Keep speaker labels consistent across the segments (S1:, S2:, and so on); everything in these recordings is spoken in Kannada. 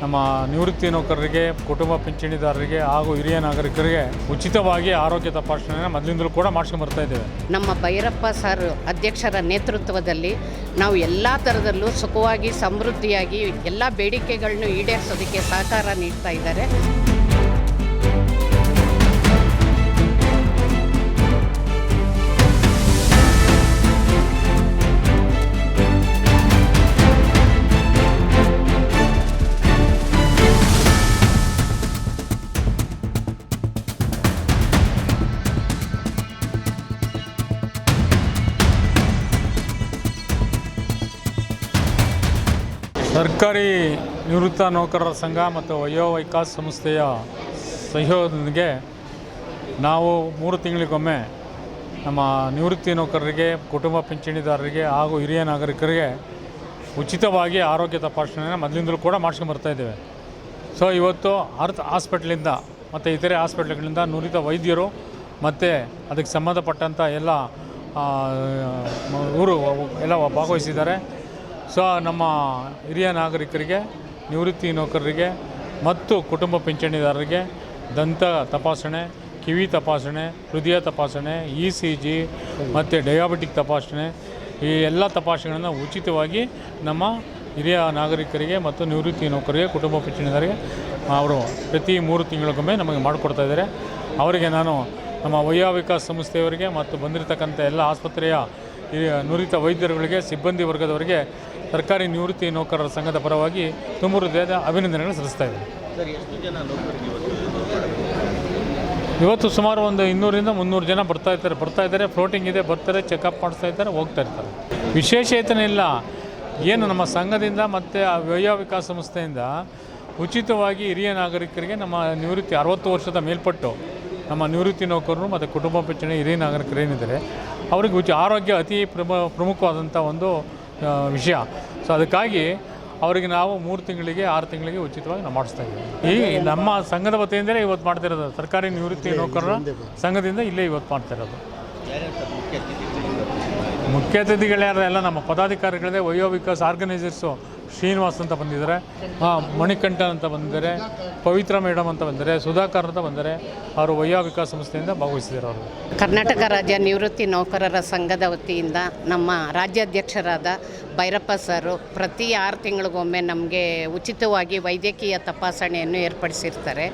S1: ನಮ್ಮ ನಿವೃತ್ತಿ ನೌಕರರಿಗೆ, ಕುಟುಂಬ ಪಿಂಚಣಿದಾರರಿಗೆ ಹಾಗೂ ಹಿರಿಯ ನಾಗರಿಕರಿಗೆ ಉಚಿತವಾಗಿ ಆರೋಗ್ಯ ತಪಾಸಣೆಯನ್ನು ಮೊದಲಿಂದಲೂ ಕೂಡ ಮಾಡ್ಸ್ಕೊಂಡು ಬರ್ತಾ ಇದ್ದೇವೆ.
S2: ನಮ್ಮ ಭೈರಪ್ಪ ಸರ್ ಅಧ್ಯಕ್ಷರ ನೇತೃತ್ವದಲ್ಲಿ ನಾವು ಎಲ್ಲ ಥರದಲ್ಲೂ ಸುಖವಾಗಿ ಸಮೃದ್ಧಿಯಾಗಿ ಎಲ್ಲ ಬೇಡಿಕೆಗಳನ್ನು ಈಡೇರಿಸೋದಕ್ಕೆ ಸಹಕಾರ ನೀಡ್ತಾ ಇದ್ದಾರೆ.
S1: ಸರ್ಕಾರಿ ನಿವೃತ್ತ ನೌಕರರ ಸಂಘ ಮತ್ತು ವಯೋವಿಕಾಸ್ ಸಂಸ್ಥೆಯ ಸಹಯೋಗದೊಂದಿಗೆ ನಾವು 3 ತಿಂಗಳಿಗೊಮ್ಮೆ ನಮ್ಮ ನಿವೃತ್ತಿ ನೌಕರರಿಗೆ, ಕುಟುಂಬ ಪಿಂಚಣಿದಾರರಿಗೆ ಹಾಗೂ ಹಿರಿಯ ನಾಗರಿಕರಿಗೆ ಉಚಿತವಾಗಿ ಆರೋಗ್ಯ ತಪಾಸಣೆಯನ್ನು ಮೊದಲಿಂದಲೂ ಕೂಡ ಮಾಡ್ಸ್ಕೊಂಡು ಬರ್ತಾ ಇದ್ದೇವೆ. ಸೊ ಇವತ್ತು ಹಾಸ್ಪಿಟ್ಲಿಂದ ಮತ್ತು ಇತರೆ ಹಾಸ್ಪಿಟ್ಲ್ಗಳಿಂದ ನುರಿತ ವೈದ್ಯರು ಮತ್ತು ಅದಕ್ಕೆ ಸಂಬಂಧಪಟ್ಟಂಥ ಎಲ್ಲ ಎಲ್ಲ ಭಾಗವಹಿಸಿದ್ದಾರೆ. ಸೊ ನಮ್ಮ ಹಿರಿಯ ನಾಗರಿಕರಿಗೆ, ನಿವೃತ್ತಿ ನೌಕರರಿಗೆ ಮತ್ತು ಕುಟುಂಬ ಪಿಂಚಣಿದಾರರಿಗೆ ದಂತ ತಪಾಸಣೆ, ಕಿವಿ ತಪಾಸಣೆ, ಹೃದಯ ತಪಾಸಣೆ, ECG ಮತ್ತು ಡಯಾಬಿಟಿಕ್ ತಪಾಸಣೆ, ಈ ಎಲ್ಲ ತಪಾಸಣೆಗಳನ್ನು ಉಚಿತವಾಗಿ ನಮ್ಮ ಹಿರಿಯ ನಾಗರಿಕರಿಗೆ ಮತ್ತು ನಿವೃತ್ತಿ ನೌಕರರಿಗೆ, ಕುಟುಂಬ ಪಿಂಚಣಿದಾರರಿಗೆ ಅವರು ಪ್ರತಿ 3 ತಿಂಗಳಿಗೊಮ್ಮೆ ನಮಗೆ ಮಾಡಿಕೊಡ್ತಾ ಇದ್ದಾರೆ. ಅವರಿಗೆ ನಾನು ನಮ್ಮ ವಯೋವಿಕಾಸ್ ಸಂಸ್ಥೆಯವರಿಗೆ ಮತ್ತು ಬಂದಿರತಕ್ಕಂಥ ಎಲ್ಲ ಆಸ್ಪತ್ರೆಯ ನುರಿತ ವೈದ್ಯರುಗಳಿಗೆ, ಸಿಬ್ಬಂದಿ ವರ್ಗದವರಿಗೆ ಸರ್ಕಾರಿ ನಿವೃತ್ತಿ ನೌಕರರ ಸಂಘದ ಪರವಾಗಿ ತುಂಬ ಹೃದಯದ ಅಭಿನಂದನೆಗಳನ್ನು ಸಲ್ಲಿಸ್ತಾ ಇದ್ದಾರೆ. ಇವತ್ತು ಸುಮಾರು ಒಂದು 200ರಿಂದ 300 ಜನ ಬರ್ತಾ ಇದ್ದಾರೆ. ಫ್ಲೋಟಿಂಗ್ ಇದೆ, ಬರ್ತಾರೆ, ಚೆಕಪ್ ಮಾಡಿಸ್ತಾ ಇದ್ದಾರೆ, ಹೋಗ್ತಾ ಇರ್ತಾರೆ. ವಿಶೇಷೇತನಿಲ್ಲ. ಏನು ನಮ್ಮ ಸಂಘದಿಂದ ಮತ್ತು ವಯೋವಿಕಾಸ್ ಸಂಸ್ಥೆಯಿಂದ ಉಚಿತವಾಗಿ ಹಿರಿಯ ನಾಗರಿಕರಿಗೆ, ನಮ್ಮ ನಿವೃತ್ತಿ 60 ವರ್ಷದ ಮೇಲ್ಪಟ್ಟು ನಮ್ಮ ನಿವೃತ್ತಿ ನೌಕರರು ಮತ್ತು ಕುಟುಂಬ ಪಿಂಚಣಿ ಹಿರಿಯ ನಾಗರಿಕರು ಏನಿದ್ದಾರೆ ಅವರಿಗೆ ಆರೋಗ್ಯ ಅತಿ ಪ್ರಮುಖವಾದಂಥ ಒಂದು ವಿಷಯ. ಸೊ ಅದಕ್ಕಾಗಿ ಅವರಿಗೆ ನಾವು 3 ತಿಂಗಳಿಗೆ 6 ತಿಂಗಳಿಗೆ ಉಚಿತವಾಗಿ ನಾವು ಮಾಡಿಸ್ತಾ ಇದ್ದೀವಿ. ಈ ನಮ್ಮ ಸಂಘದ ವತಿಯಿಂದಲೇ ಇವತ್ತು ಮಾಡ್ತಿರೋದು. ಸರ್ಕಾರಿ ನಿವೃತ್ತಿ ನೌಕರರ ಸಂಘದಿಂದ ಇಲ್ಲೇ ಇವತ್ತು ಮಾಡ್ತಿರೋದು. ಮುಖ್ಯ ಅತಿಥಿಗಳ್ಯಾರು ಎಲ್ಲ ನಮ್ಮ ಪದಾಧಿಕಾರಿಗಳೇ. ವಯೋವಿಕಾಸ್ ಆರ್ಗನೈಸರ್ಸು ಶ್ರೀನಿವಾಸ್ ಅಂತ ಬಂದಿದ್ದಾರೆ, ಮಣಿಕಂಠ ಅಂತ ಬಂದಿದ್ದಾರೆ, ಪವಿತ್ರ ಮೇಡಮ್ ಅಂತ ಬಂದಿದ್ದಾರೆ, ಸುಧಾಕರ್ ಅಂತ ಬಂದಿದ್ದಾರೆ. ಅವರು ವಯೋವಿಕಾಸ್ ಸಂಸ್ಥೆಯಿಂದ ಭಾಗವಹಿಸಿದ್ದಾರೆ. ಅವರು
S2: ಕರ್ನಾಟಕ ರಾಜ್ಯ ನಿವೃತ್ತಿ ನೌಕರರ ಸಂಘದ ವತಿಯಿಂದ ನಮ್ಮ ರಾಜ್ಯಾಧ್ಯಕ್ಷರಾದ ಭೈರಪ್ಪ ಸರು ಪ್ರತಿ 6 ತಿಂಗಳಿಗೊಮ್ಮೆ ನಮಗೆ ಉಚಿತವಾಗಿ ವೈದ್ಯಕೀಯ ತಪಾಸಣೆಯನ್ನು ಏರ್ಪಡಿಸಿರ್ತಾರೆ.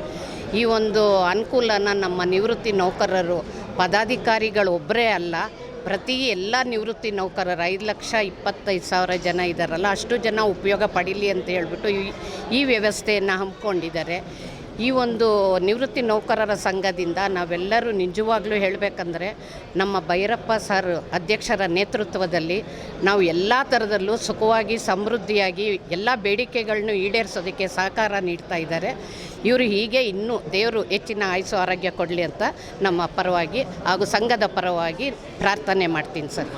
S2: ಈ ಒಂದು ಅನುಕೂಲನ ನಮ್ಮ ನಿವೃತ್ತಿ ನೌಕರರು, ಪದಾಧಿಕಾರಿಗಳು ಒಬ್ಬರೇ ಅಲ್ಲ, ಪ್ರತಿ ಎಲ್ಲ ನಿವೃತ್ತಿ ನೌಕರರು 5,25,000 ಜನ ಇದ್ದಾರಲ್ಲ, ಅಷ್ಟು ಜನ ಉಪಯೋಗ ಪಡೀಲಿ ಅಂತ ಹೇಳ್ಬಿಟ್ಟು ಈ ವ್ಯವಸ್ಥೆಯನ್ನು ಹಮ್ಮಿಕೊಂಡಿದ್ದಾರೆ. ಈ ಒಂದು ನಿವೃತ್ತಿ ನೌಕರರ ಸಂಘದಿಂದ ನಾವೆಲ್ಲರೂ ನಿಜವಾಗ್ಲೂ ಹೇಳಬೇಕಂದ್ರೆ ನಮ್ಮ ಭೈರಪ್ಪ ಸರ್ ಅಧ್ಯಕ್ಷರ ನೇತೃತ್ವದಲ್ಲಿ ನಾವು ಎಲ್ಲ ಥರದಲ್ಲೂ ಸುಖವಾಗಿ ಸಮೃದ್ಧಿಯಾಗಿ ಎಲ್ಲ ಬೇಡಿಕೆಗಳನ್ನು ಈಡೇರಿಸೋದಕ್ಕೆ ಸಹಕಾರ ನೀಡ್ತಾ ಇದ್ದಾರೆ. ಇವರು ಹೀಗೆ ಇನ್ನೂ ದೇವರು ಹೆಚ್ಚಿನ ಆಯುಸ್ಸು ಆರೋಗ್ಯ ಕೊಡಲಿ ಅಂತ ನಮ್ಮ ಪರವಾಗಿ ಹಾಗೂ ಸಂಘದ ಪರವಾಗಿ ಪ್ರಾರ್ಥನೆ ಮಾಡ್ತೀನಿ ಸರ್.